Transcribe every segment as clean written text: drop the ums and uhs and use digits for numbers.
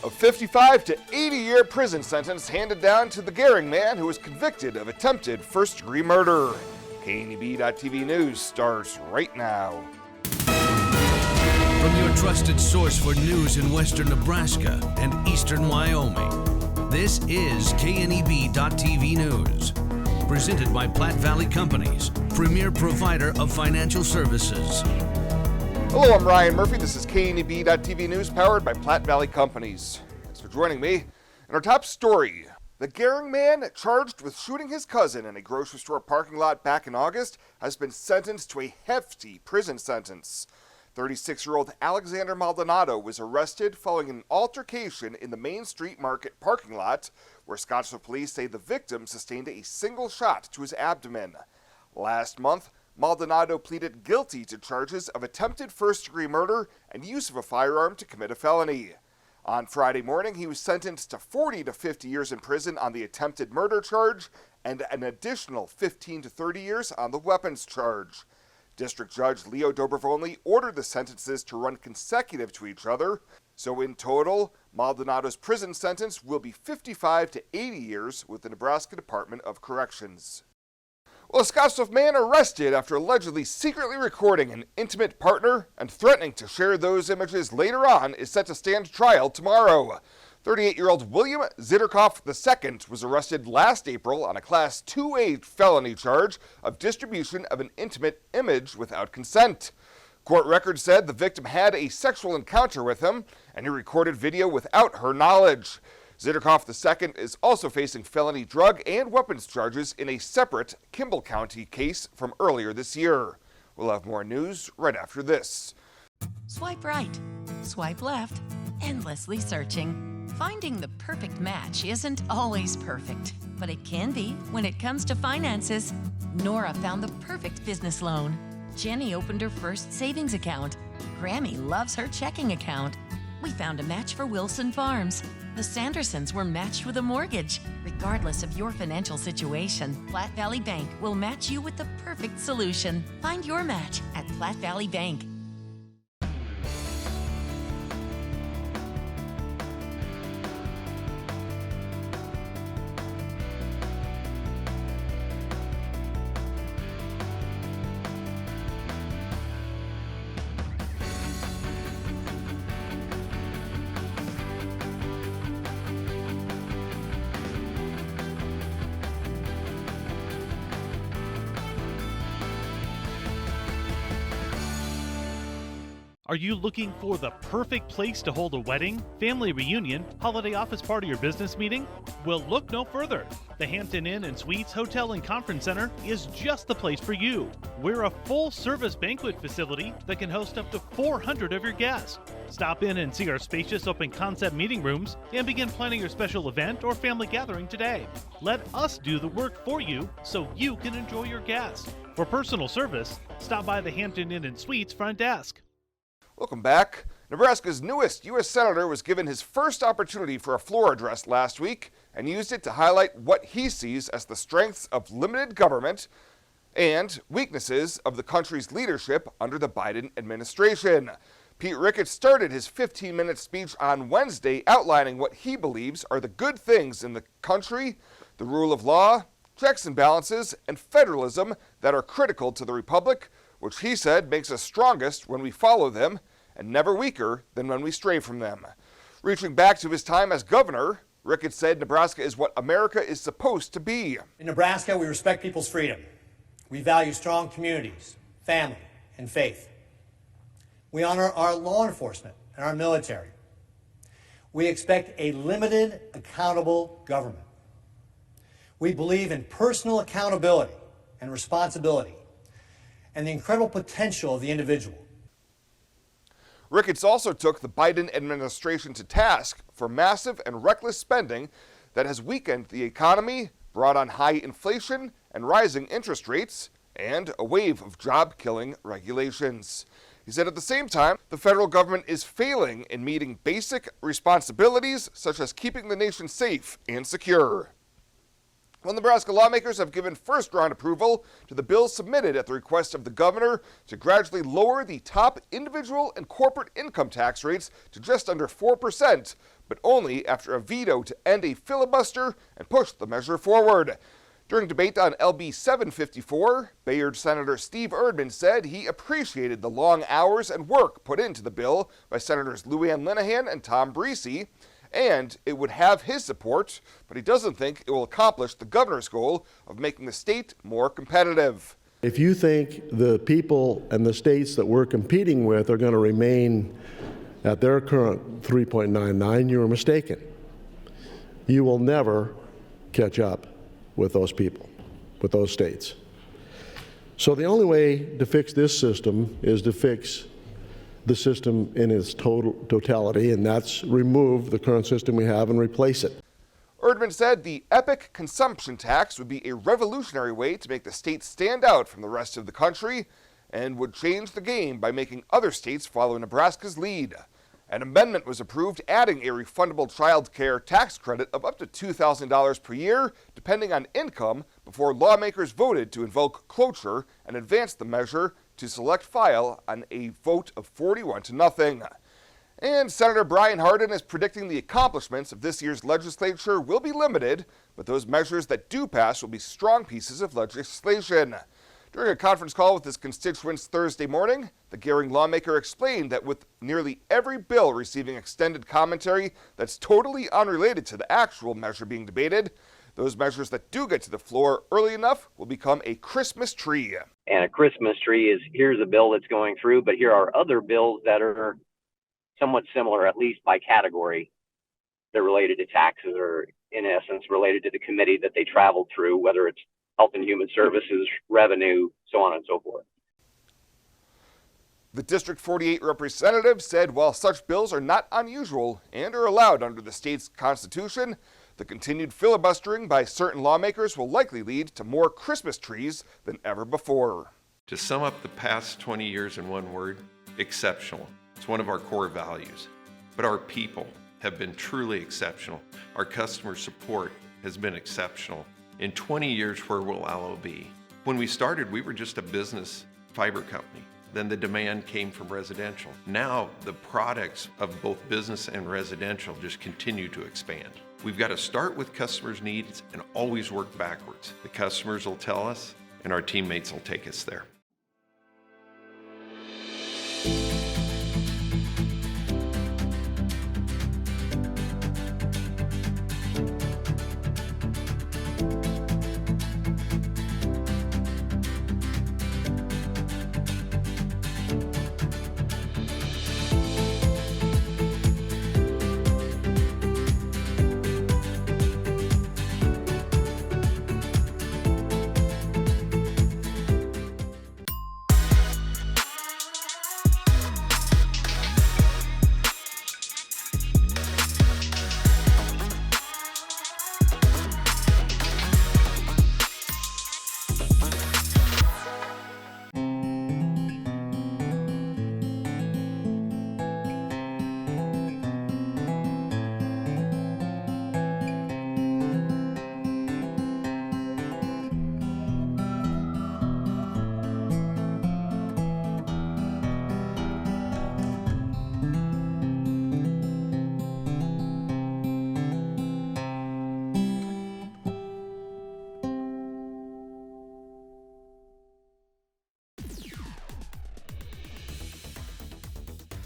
A 55 to 80-year prison sentence handed down to the Gehring man who was convicted of attempted first-degree murder. KNEB.TV News starts right now. From your trusted source for news in western Nebraska and eastern Wyoming, this is KNEB.TV News. Presented by Platte Valley Companies, premier provider of financial services. Hello, I'm Ryan Murphy. This is KNEB.TV News powered by Platte Valley Companies. Thanks for joining me. In our top story, the Gehring man charged with shooting his cousin in a grocery store parking lot back in August has been sentenced to a hefty prison sentence. 36-year-old Alexander Maldonado was arrested following an altercation in the Main Street Market parking lot, where Scottsbluff police say the victim sustained a single shot to his abdomen. Last month, Maldonado pleaded guilty to charges of attempted first-degree murder and use of a firearm to commit a felony. On Friday morning, he was sentenced to 40 to 50 years in prison on the attempted murder charge and an additional 15 to 30 years on the weapons charge. District Judge Leo Dobrovony ordered the sentences to run consecutive to each other, so in total, Maldonado's prison sentence will be 55 to 80 years with the Nebraska Department of Corrections. Well, a Scottsbluff man arrested after allegedly secretly recording an intimate partner and threatening to share those images later on is set to stand trial tomorrow. 38-year-old William Zitterkoff II was arrested last April on a Class 2A felony charge of distribution of an intimate image without consent. Court records said the victim had a sexual encounter with him, and he recorded video without her knowledge. Zitterkoff II is also facing felony drug and weapons charges in a separate Kimball County case from earlier this year. We'll have more news right after this. Swipe right, swipe left, endlessly searching. Finding the perfect match isn't always perfect, but it can be when it comes to finances. Nora found the perfect business loan. Jenny opened her first savings account. Grammy loves her checking account. We found a match for Wilson Farms. The Sandersons were matched with a mortgage. Regardless of your financial situation, Platte Valley Bank will match you with the perfect solution. Find your match at Platte Valley Bank. Are you looking for the perfect place to hold a wedding, family reunion, holiday office party, or business meeting? Well, look no further. The Hampton Inn and Suites Hotel and Conference Center is just the place for you. We're a full-service banquet facility that can host up to 400 of your guests. Stop in and see our spacious open-concept meeting rooms and begin planning your special event or family gathering today. Let us do the work for you so you can enjoy your guests. For personal service, stop by the Hampton Inn and Suites front desk. Welcome back. Nebraska's newest U.S. Senator was given his first opportunity for a floor address last week and used it to highlight what he sees as the strengths of limited government and weaknesses of the country's leadership under the Biden administration. Pete Ricketts started his 15-minute speech on Wednesday outlining what he believes are the good things in the country, the rule of law, checks and balances, and federalism that are critical to the republic, which he said makes us strongest when we follow them and never weaker than when we stray from them. Reaching back to his time as governor, Ricketts said Nebraska is what America is supposed to be. In Nebraska, we respect people's freedom. We value strong communities, family, and faith. We honor our law enforcement and our military. We expect a limited, accountable government. We believe in personal accountability and responsibility and the incredible potential of the individual. Ricketts also took the Biden administration to task for massive and reckless spending that has weakened the economy, brought on high inflation and rising interest rates, and a wave of job-killing regulations. He said at the same time, the federal government is failing in meeting basic responsibilities such as keeping the nation safe and secure. Well, Nebraska lawmakers have given first-round approval to the bill submitted at the request of the governor to gradually lower the top individual and corporate income tax rates to just under 4%, but only after a veto to end a filibuster and push the measure forward. During debate on LB 754, Bayard Senator Steve Erdman said he appreciated the long hours and work put into the bill by Senators Lou Ann Linehan and Tom Breese, and it would have his support, but he doesn't think it will accomplish the governor's goal of making the state more competitive. If you think the people and the states that we're competing with are going to remain at their current 3.99, you're mistaken. You will never catch up with those people, with those states. So the only way to fix this system is to fix the system in its totality, and that's remove the current system we have and replace it. Erdman said the epic consumption tax would be a revolutionary way to make the state stand out from the rest of the country and would change the game by making other states follow Nebraska's lead. An amendment was approved adding a refundable child care tax credit of up to $2,000 per year, depending on income, before lawmakers voted to invoke cloture and advance the measure to select file on a vote of 41-0. And Senator Brian Hardin is predicting the accomplishments of this year's legislature will be limited, but those measures that do pass will be strong pieces of legislation. During a conference call with his constituents Thursday morning, the Gering lawmaker explained that with nearly every bill receiving extended commentary that's totally unrelated to the actual measure being debated, those measures that do get to the floor early enough will become a Christmas tree. And a Christmas tree is, here's a bill that's going through, but here are other bills that are somewhat similar, at least by category. They're related to taxes or, in essence, related to the committee that they traveled through, whether it's Health and Human Services, revenue, so on and so forth. The District 48 representative said while such bills are not unusual and are allowed under the state's constitution, the continued filibustering by certain lawmakers will likely lead to more Christmas trees than ever before. To sum up the past 20 years in one word, exceptional. It's one of our core values. But our people have been truly exceptional. Our customer support has been exceptional. In 20 years, where will Allo be? When we started, we were just a business fiber company. Then the demand came from residential. Now the products of both business and residential just continue to expand. We've got to start with customers' needs and always work backwards. The customers will tell us, and our teammates will take us there.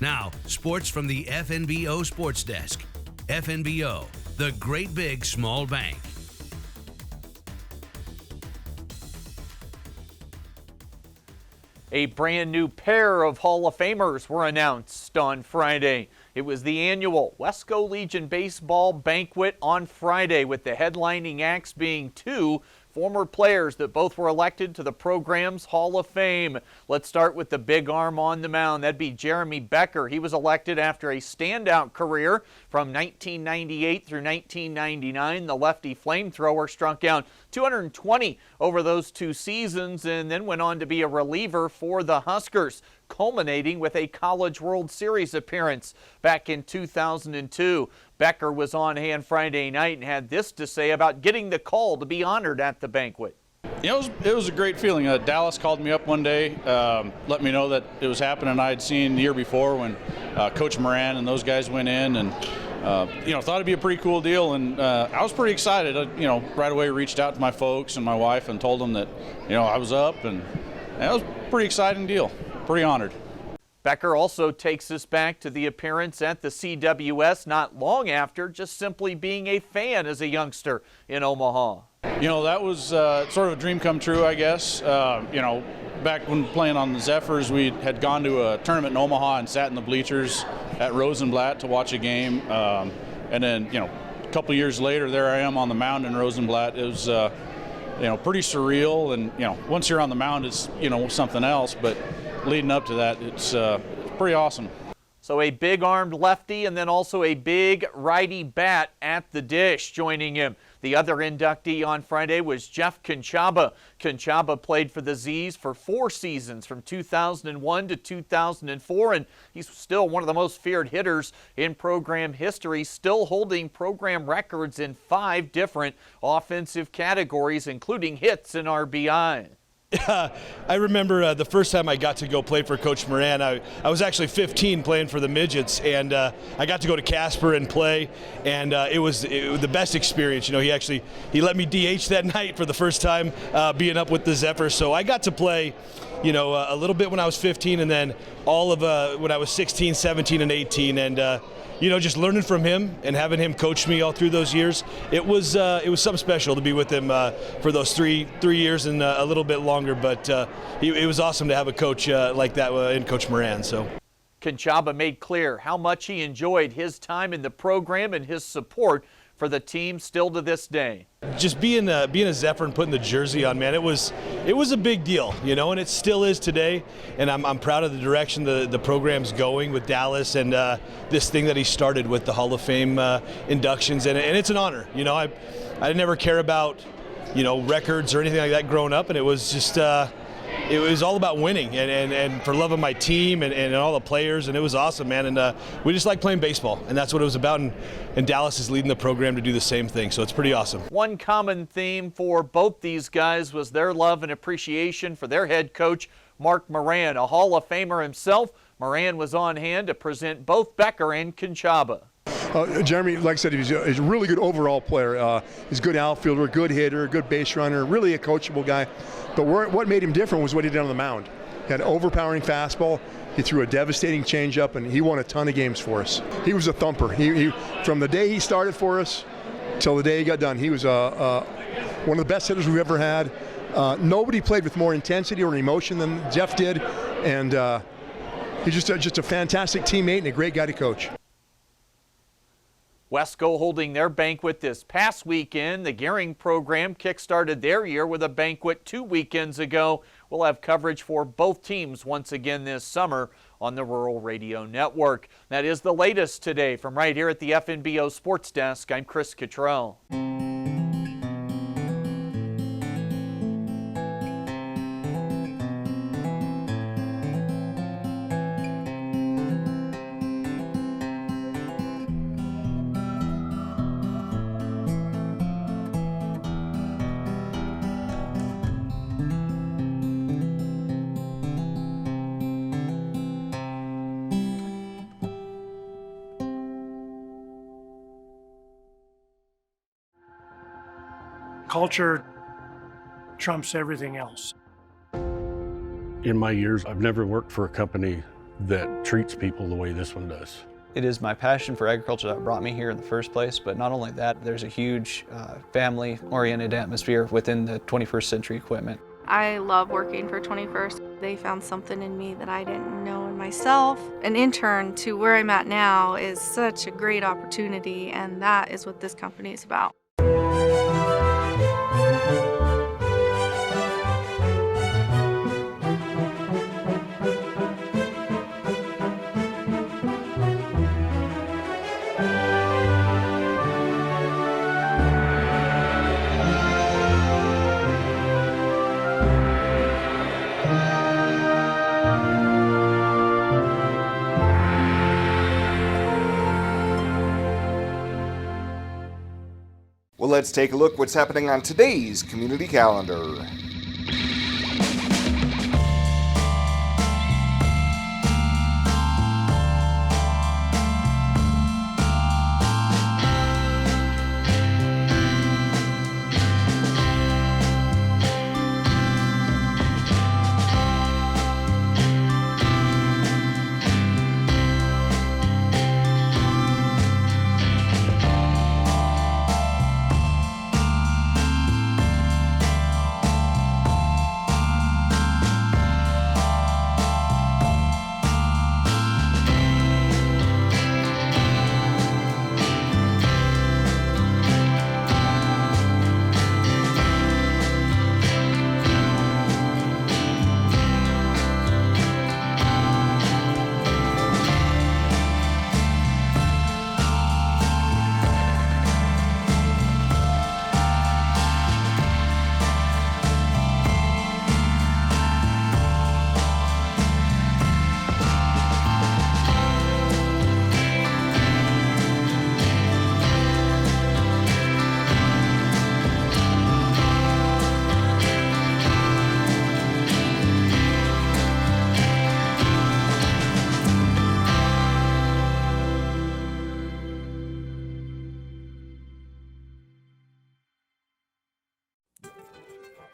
Now, sports from the FNBO Sports Desk. FNBO, the great big small bank. A brand new pair of Hall of Famers were announced on Friday. It was the annual Wesco Legion Baseball Banquet on Friday, with the headlining acts being two former players that both were elected to the program's Hall of Fame. Let's start with the big arm on the mound. That'd be Jeremy Becker. He was elected after a standout career from 1998 through 1999. The lefty flamethrower struck out 220 over those two seasons and then went on to be a reliever for the Huskers. culminating with a College World Series appearance back in 2002. Becker was on hand Friday night and had this to say about getting the call to be honored at the banquet. It was a great feeling. Dallas called me up one day, let me know that it was happening. I had seen the year before when Coach Moran and those guys went in, and thought it'd be a pretty cool deal. And I was pretty excited. Right away reached out to my folks and my wife and told them that I was up, and that was a pretty exciting deal. Pretty honored. Becker also takes us back to the appearance at the CWS not long after just simply being a fan as a youngster in Omaha. That was sort of a dream come true, I guess. Back when playing on the Zephyrs, we had gone to a tournament in Omaha and sat in the bleachers at Rosenblatt to watch a game. And then, a couple years later, there I am on the mound in Rosenblatt. It was, pretty surreal. And, once you're on the mound, it's, something else. But leading up to that, it's pretty awesome. So a big-armed lefty and then also a big righty bat at the dish joining him. The other inductee on Friday was Jeff Conchaba. Conchaba played for the Z's for 4 seasons from 2001 to 2004, and he's still one of the most feared hitters in program history, still holding program records in 5 different offensive categories, including hits and RBI. I remember the first time I got to go play for Coach Moran. I was actually 15 playing for the midgets, and I got to go to Casper and play, and it was the best experience. He let me DH that night for the first time being up with the Zephyrs. So I got to play, a little bit when I was 15, and then all of when I was 16, 17, and 18, and just learning from him and having him coach me all through those years. It was something special to be with him for those three years and a little bit longer. But it was awesome to have a coach like that in Coach Moran. So Conchaba made clear how much he enjoyed his time in the program and his support for the team still to this day. Just being a Zephyr and putting the jersey on, man, it was a big deal, and it still is today. And I'm proud of the direction the program's going with Dallas and this thing that he started with the Hall of Fame inductions, and it's an honor. I never care about records or anything like that growing up, and it was just it was all about winning and for loving my team and all the players, and it was awesome, man. And we just like playing baseball, and that's what it was about. And Dallas is leading the program to do the same thing, so it's pretty awesome. One common theme for both these guys was their love and appreciation for their head coach, Mark Moran, a Hall of Famer himself. Moran was on hand to present both Becker and Conchaba. Jeremy, like I said, he's a really good overall player. He's a good outfielder, good hitter, good base runner, really a coachable guy. But what made him different was what he did on the mound. He had an overpowering fastball. He threw a devastating changeup, and he won a ton of games for us. He was a thumper. He from the day he started for us till the day he got done, he was one of the best hitters we've ever had. Nobody played with more intensity or emotion than Jeff did, and he's just a fantastic teammate and a great guy to coach. Wesco holding their banquet this past weekend. The Gehring program kick-started their year with a banquet 2 weekends ago. We'll have coverage for both teams once again this summer on the Rural Radio Network. That is the latest today from right here at the FNBO Sports Desk. I'm Chris Cottrell. Culture trumps everything else. In my years, I've never worked for a company that treats people the way this one does. It is my passion for agriculture that brought me here in the first place, but not only that, there's a huge family-oriented atmosphere within the 21st Century Equipment. I love working for 21st. They found something in me that I didn't know in myself. An intern to where I'm at now is such a great opportunity, and that is what this company is about. Well, let's take a look what's happening on today's community calendar.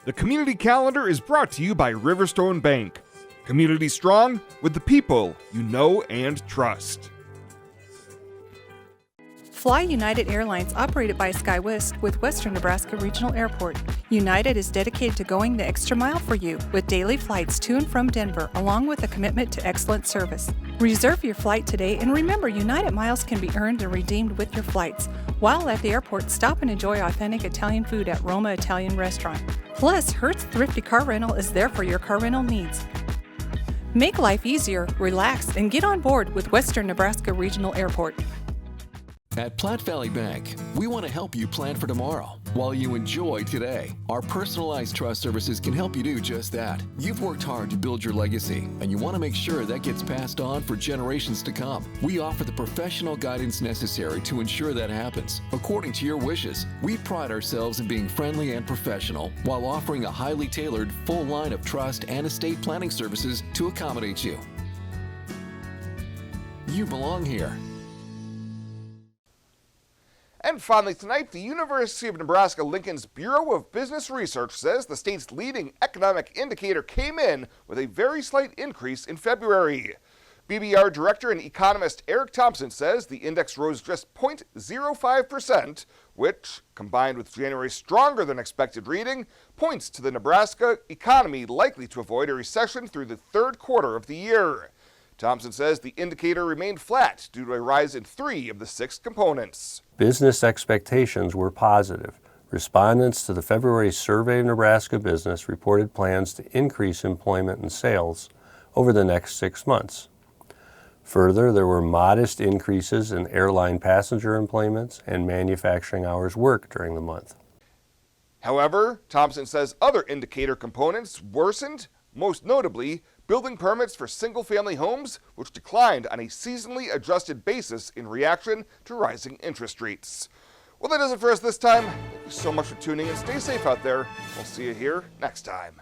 The community calendar is brought to you by Riverstone Bank. Community strong with the people you know and trust. Fly United Airlines, operated by SkyWest with Western Nebraska Regional Airport. United is dedicated to going the extra mile for you with daily flights to and from Denver, along with a commitment to excellent service. Reserve your flight today, and remember, United miles can be earned and redeemed with your flights. While at the airport, stop and enjoy authentic Italian food at Roma Italian Restaurant. Plus, Hertz Thrifty Car Rental is there for your car rental needs. Make life easier, relax, and get on board with Western Nebraska Regional Airport. At Platte Valley Bank, we want to help you plan for tomorrow while you enjoy today. Our personalized trust services can help you do just that. You've worked hard to build your legacy, and you want to make sure that gets passed on for generations to come. We offer the professional guidance necessary to ensure that happens, according to your wishes. We pride ourselves in being friendly and professional while offering a highly tailored, full line of trust and estate planning services to accommodate you. You belong here. And finally tonight, the University of Nebraska-Lincoln's Bureau of Business Research says the state's leading economic indicator came in with a very slight increase in February. BBR Director and economist Eric Thompson says the index rose just 0.05%, which, combined with January's stronger than expected reading, points to the Nebraska economy likely to avoid a recession through the third quarter of the year. Thompson says the indicator remained flat due to a rise in 3 of the 6 components. Business expectations were positive. Respondents to the February survey of Nebraska business reported plans to increase employment and sales over the next 6 months. Further, there were modest increases in airline passenger employments and manufacturing hours worked during the month. However, Thompson says other indicator components worsened, most notably building permits for single-family homes, which declined on a seasonally adjusted basis in reaction to rising interest rates. Well, that does it for us this time. Thank you so much for tuning in. Stay safe out there. We'll see you here next time.